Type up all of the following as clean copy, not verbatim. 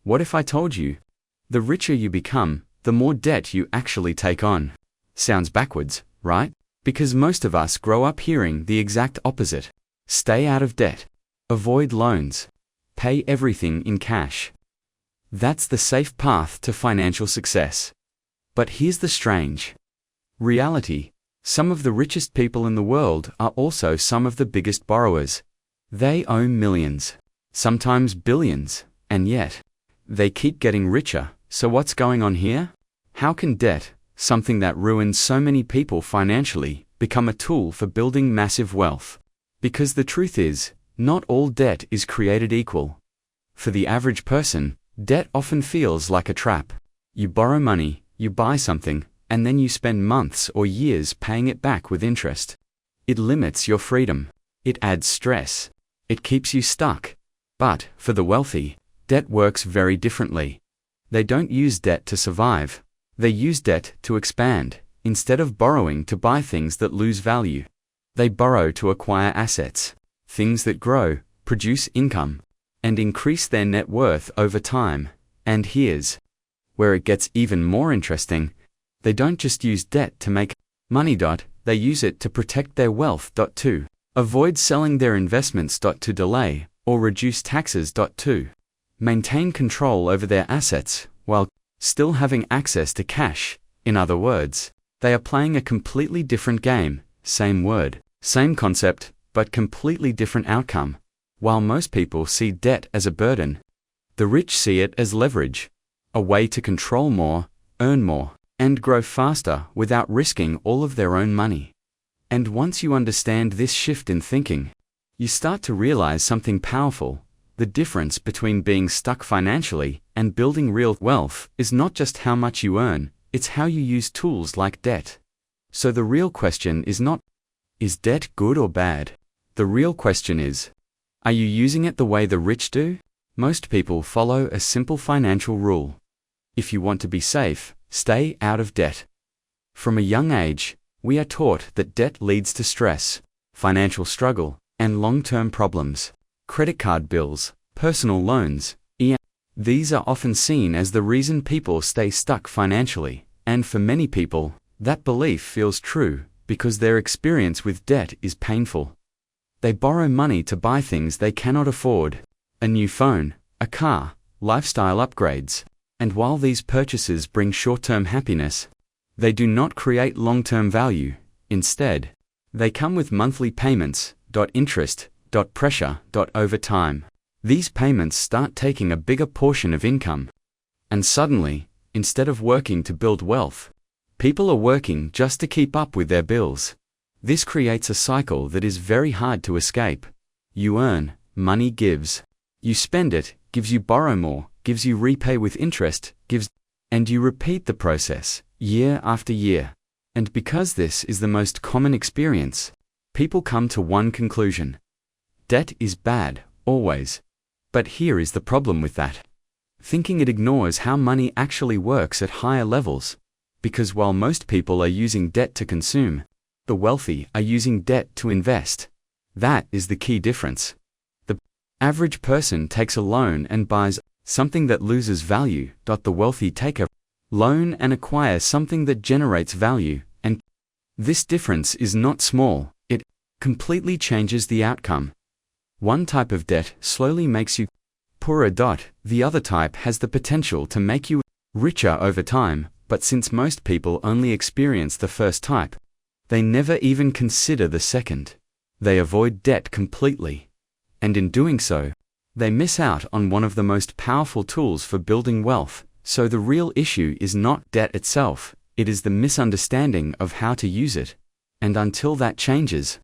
What if I told you? The richer you become, the more debt you actually take on. Sounds backwards, right? Because most of us grow up hearing the exact opposite. Stay out of debt. Avoid loans. Pay everything in cash. That's the safe path to financial success. But here's the strange reality. Some of the richest people in the world are also some of the biggest borrowers. They owe millions, sometimes billions, and yet they keep getting richer. So what's going on here? How can debt, something that ruins so many people financially, become a tool for building massive wealth? Because the truth is, not all debt is created equal. For the average person, debt often feels like a trap. You borrow money, you buy something, and then you spend months or years paying it back with interest. It limits your freedom. It adds stress. It keeps you stuck. But, for the wealthy, debt works very differently. They don't use debt to survive. They use debt to expand. Instead of borrowing to buy things that lose value, they borrow to acquire assets, things that grow, produce income, and increase their net worth over time. And here's where it gets even more interesting. They don't just use debt to make money. They use it to protect their wealth. To avoid selling their investments. To delay or reduce taxes. To maintain control over their assets while still having access to cash. In other words, they are playing a completely different game. Same word, same concept, but completely different outcome. While most people see debt as a burden, the rich see it as leverage, a way to control more, earn more, and grow faster without risking all of their own money. And once you understand this shift in thinking, you start to realize something powerful. The difference between being stuck financially and building real wealth is not just how much you earn, it's how you use tools like debt. So the real question is not, is debt good or bad? The real question is, are you using it the way the rich do? Most people follow a simple financial rule. If you want to be safe, stay out of debt. From a young age, we are taught that debt leads to stress, financial struggle, and long-term problems. Credit card bills, personal loans, these are often seen as the reason people stay stuck financially, and for many people, that belief feels true because their experience with debt is painful. They borrow money to buy things they cannot afford, a new phone, a car, lifestyle upgrades, and while these purchases bring short-term happiness, they do not create long-term value. Instead, they come with monthly payments, interest, pressure, over time. These payments start taking a bigger portion of income. And suddenly, instead of working to build wealth, people are working just to keep up with their bills. This creates a cycle that is very hard to escape. You earn, money gives. You spend it, gives you borrow more, gives you repay with interest, gives, and you repeat the process, year after year. And because this is the most common experience, people come to one conclusion. Debt is bad, always. But here is the problem with that. Thinking it ignores how money actually works at higher levels. Because while most people are using debt to consume, the wealthy are using debt to invest. That is the key difference. The average person takes a loan and buys something that loses value. The wealthy take a loan and acquire something that generates value, and this difference is not small. It completely changes the outcome. One type of debt slowly makes you poorer. The other type has the potential to make you richer over time, but since most people only experience the first type, they never even consider the second. They avoid debt completely. And in doing so, they miss out on one of the most powerful tools for building wealth. So the real issue is not debt itself, it is the misunderstanding of how to use it. And until that changes,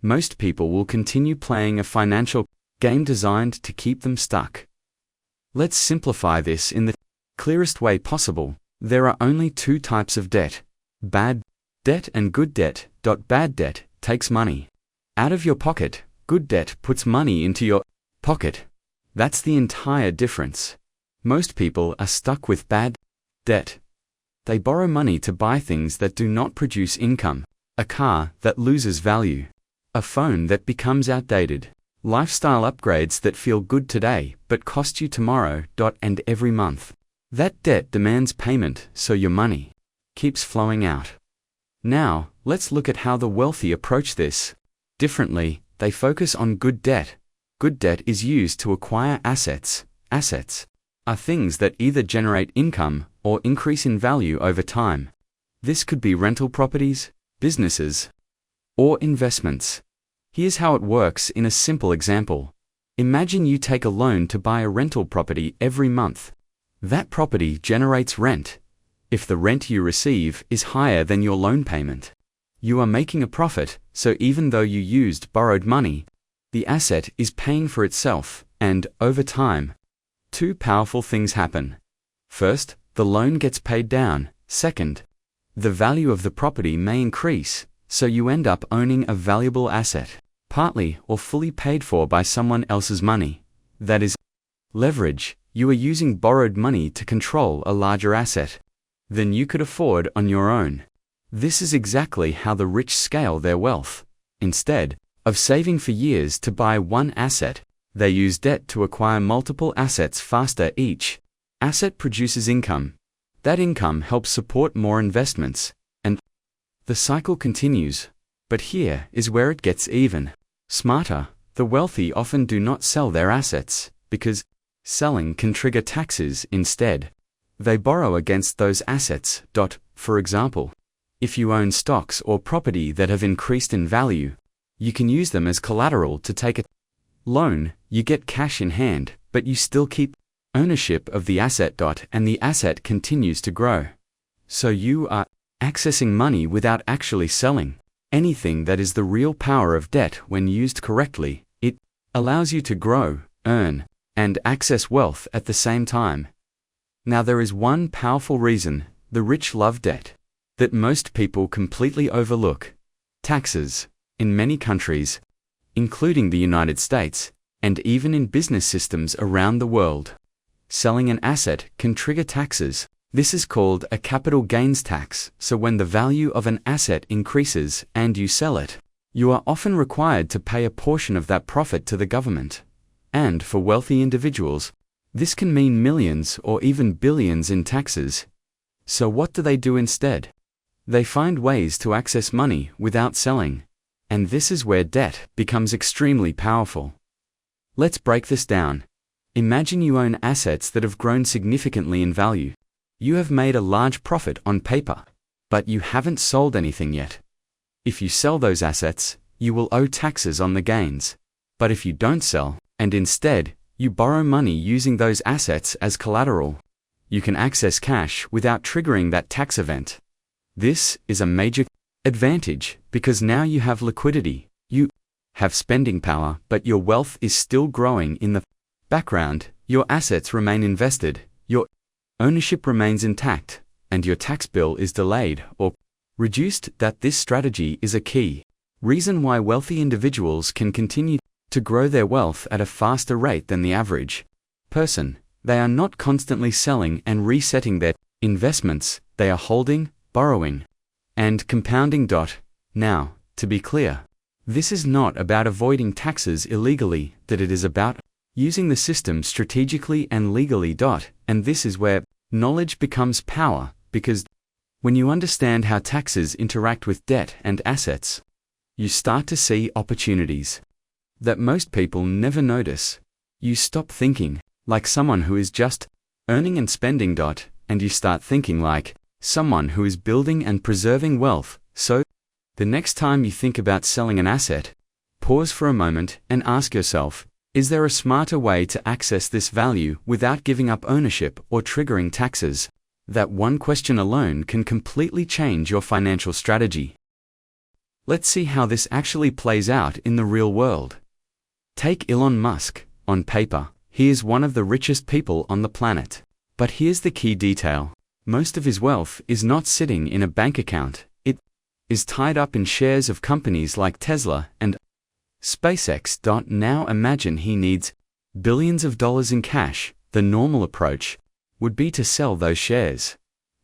most people will continue playing a financial game designed to keep them stuck. Let's simplify this in the clearest way possible. There are only two types of debt: bad debt and good debt. Bad debt takes money out of your pocket. Good debt puts money into your pocket. That's the entire difference. Most people are stuck with bad debt. They borrow money to buy things that do not produce income, a car that loses value, a phone that becomes outdated, Lifestyle upgrades that feel good today but cost you tomorrow. And every month. That debt demands payment, so your money keeps flowing out. Now, let's look at how the wealthy approach this. Differently, they focus on good debt. Good debt is used to acquire assets. Assets are things that either generate income or increase in value over time. This could be rental properties, businesses, or investments. Here's how it works in a simple example. Imagine you take a loan to buy a rental property every month. That property generates rent. If the rent you receive is higher than your loan payment, you are making a profit, so even though you used borrowed money, the asset is paying for itself, and, over time, two powerful things happen. First, the loan gets paid down. Second, the value of the property may increase, so you end up owning a valuable asset, partly or fully paid for by someone else's money. That is leverage. You are using borrowed money to control a larger asset than you could afford on your own. This is exactly how the rich scale their wealth. Instead of saving for years to buy one asset, they use debt to acquire multiple assets faster. Each asset produces income. That income helps support more investments, and the cycle continues. But here is where it gets even smarter. The wealthy often do not sell their assets, because selling can trigger taxes instead. They borrow against those assets. For example, if you own stocks or property that have increased in value, you can use them as collateral to take a loan. You get cash in hand, but you still keep ownership of the asset. And the asset continues to grow. So you are accessing money without actually selling anything. That is the real power of debt. When used correctly, it allows you to grow, earn, and access wealth at the same time. Now there is one powerful reason the rich love debt that most people completely overlook: taxes. In many countries, including the United States, and even in business systems around the world, selling an asset can trigger taxes. This is called a capital gains tax. So when the value of an asset increases and you sell it, you are often required to pay a portion of that profit to the government. And for wealthy individuals, this can mean millions or even billions in taxes. So what do they do instead? They find ways to access money without selling. And this is where debt becomes extremely powerful. Let's break this down. Imagine you own assets that have grown significantly in value. You have made a large profit on paper, but you haven't sold anything yet. If you sell those assets, you will owe taxes on the gains. But if you don't sell, and instead, you borrow money using those assets as collateral, you can access cash without triggering that tax event. This is a major advantage, because now you have liquidity, you have spending power, but your wealth is still growing in the background. Your assets remain invested, your ownership remains intact, and your tax bill is delayed or reduced. This strategy is a key reason why wealthy individuals can continue to grow their wealth at a faster rate than the average person. They are not constantly selling and resetting their investments. They are holding, borrowing, and compounding. Now, to be clear, this is not about avoiding taxes illegally, that it is about using the system strategically and legally. And this is where knowledge becomes power, because when you understand how taxes interact with debt and assets, you start to see opportunities that most people never notice. You stop thinking like someone who is just earning and spending. And you start thinking like someone who is building and preserving wealth. So, the next time you think about selling an asset, pause for a moment and ask yourself, is there a smarter way to access this value without giving up ownership or triggering taxes? That one question alone can completely change your financial strategy. Let's see how this actually plays out in the real world. Take Elon Musk. On paper, he is one of the richest people on the planet. But here's the key detail. Most of his wealth is not sitting in a bank account. It is tied up in shares of companies like Tesla and SpaceX. Now imagine he needs billions of dollars in cash. The normal approach would be to sell those shares.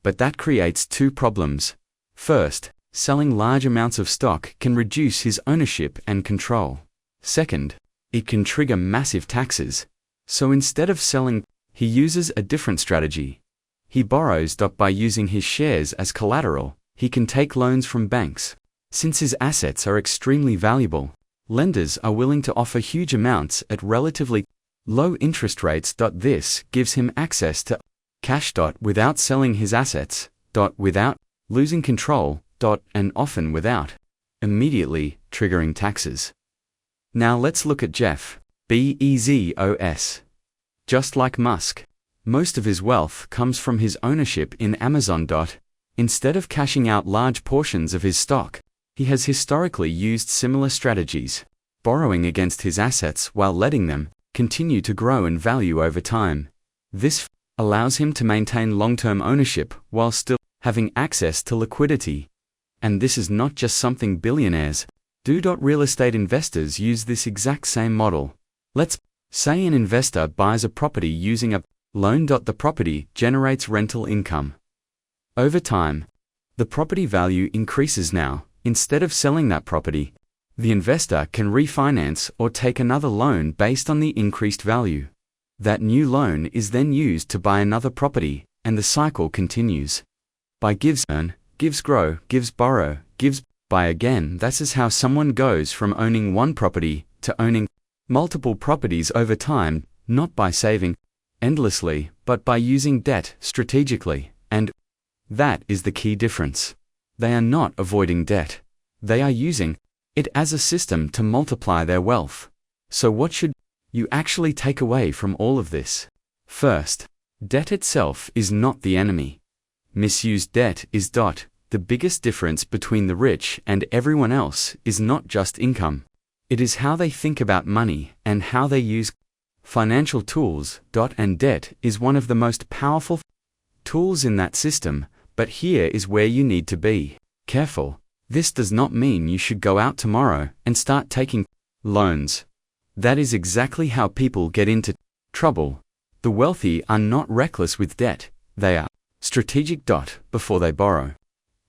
But that creates two problems. First, selling large amounts of stock can reduce his ownership and control. Second, it can trigger massive taxes. So instead of selling, he uses a different strategy. He borrows. By using his shares as collateral, he can take loans from banks. Since his assets are extremely valuable, lenders are willing to offer huge amounts at relatively low interest rates. This gives him access to cash. Without selling his assets. Without losing control. And often without immediately triggering taxes. Now let's look at Jeff Bezos. Just like Musk, most of his wealth comes from his ownership in Amazon. Instead of cashing out large portions of his stock, he has historically used similar strategies, borrowing against his assets while letting them continue to grow in value over time. This allows him to maintain long-term ownership while still having access to liquidity. And this is not just something billionaires do. Real estate investors use this exact same model. Let's say an investor buys a property using a loan. The property generates rental income. Over time, the property value increases. Now, instead of selling that property, the investor can refinance or take another loan based on the increased value. That new loan is then used to buy another property, and the cycle continues. By gives earn, gives grow, gives borrow, gives buy again. That is how someone goes from owning one property to owning multiple properties over time, not by saving endlessly, but by using debt strategically. And that is the key difference. They are not avoiding debt. They are using it as a system to multiply their wealth. So what should you actually take away from all of this? First, debt itself is not the enemy. Misused debt is. The biggest difference between the rich and everyone else is not just income. It is how they think about money and how they use financial tools. And debt is one of the most powerful tools in that system, but here is where you need to be careful. This does not mean you should go out tomorrow and start taking loans. That is exactly how people get into trouble. The wealthy are not reckless with debt, they are strategic. Before they borrow,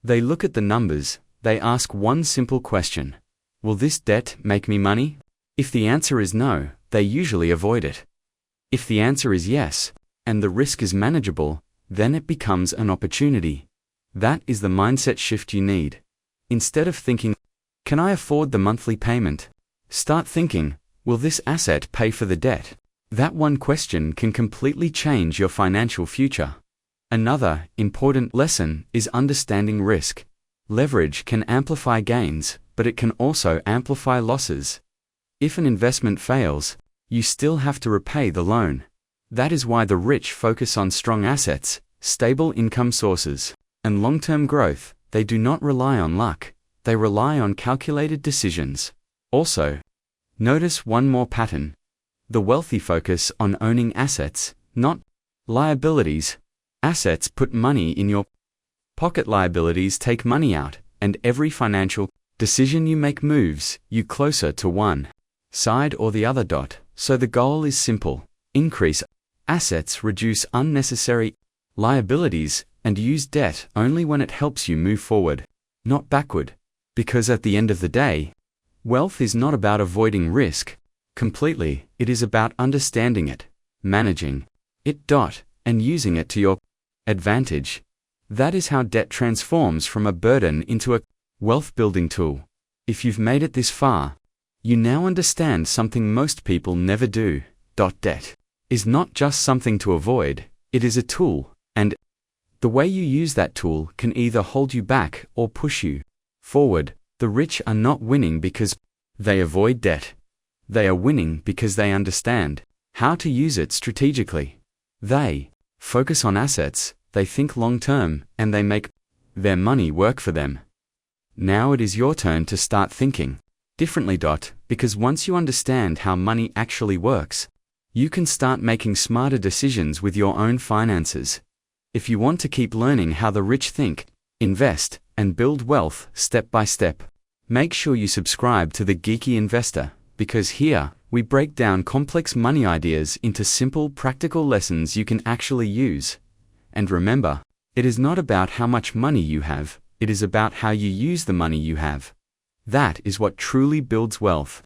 they look at the numbers, they ask one simple question: will this debt make me money? If the answer is no, they usually avoid it. If the answer is yes, and the risk is manageable, then it becomes an opportunity. That is the mindset shift you need. Instead of thinking, can I afford the monthly payment? Start thinking, will this asset pay for the debt? That one question can completely change your financial future. Another important lesson is understanding risk. Leverage can amplify gains, but it can also amplify losses. If an investment fails, you still have to repay the loan. That is why the rich focus on strong assets, stable income sources, and long-term growth. They do not rely on luck, they rely on calculated decisions. Also, notice one more pattern. The wealthy focus on owning assets, not liabilities. Assets put money in your pocket, liabilities take money out, and every financial decision you make moves you closer to one side or the other. So the goal is simple: increase assets, reduce unnecessary liabilities, and use debt only when it helps you move forward, not backward. Because at the end of the day, wealth is not about avoiding risk completely, it is about understanding it, managing it, and using it to your advantage. That is how debt transforms from a burden into a wealth-building tool. If you've made it this far, you now understand something most people never do. Debt is not just something to avoid, it is a tool, and the way you use that tool can either hold you back or push you forward. The rich are not winning because they avoid debt. They are winning because they understand how to use it strategically. They focus on assets, they think long-term, and they make their money work for them. Now it is your turn to start thinking differently. Because once you understand how money actually works, you can start making smarter decisions with your own finances. If you want to keep learning how the rich think, invest, and build wealth step by step, make sure you subscribe to The Geeky Investor, because here, we break down complex money ideas into simple, practical lessons you can actually use. And remember, it is not about how much money you have, it is about how you use the money you have. That is what truly builds wealth.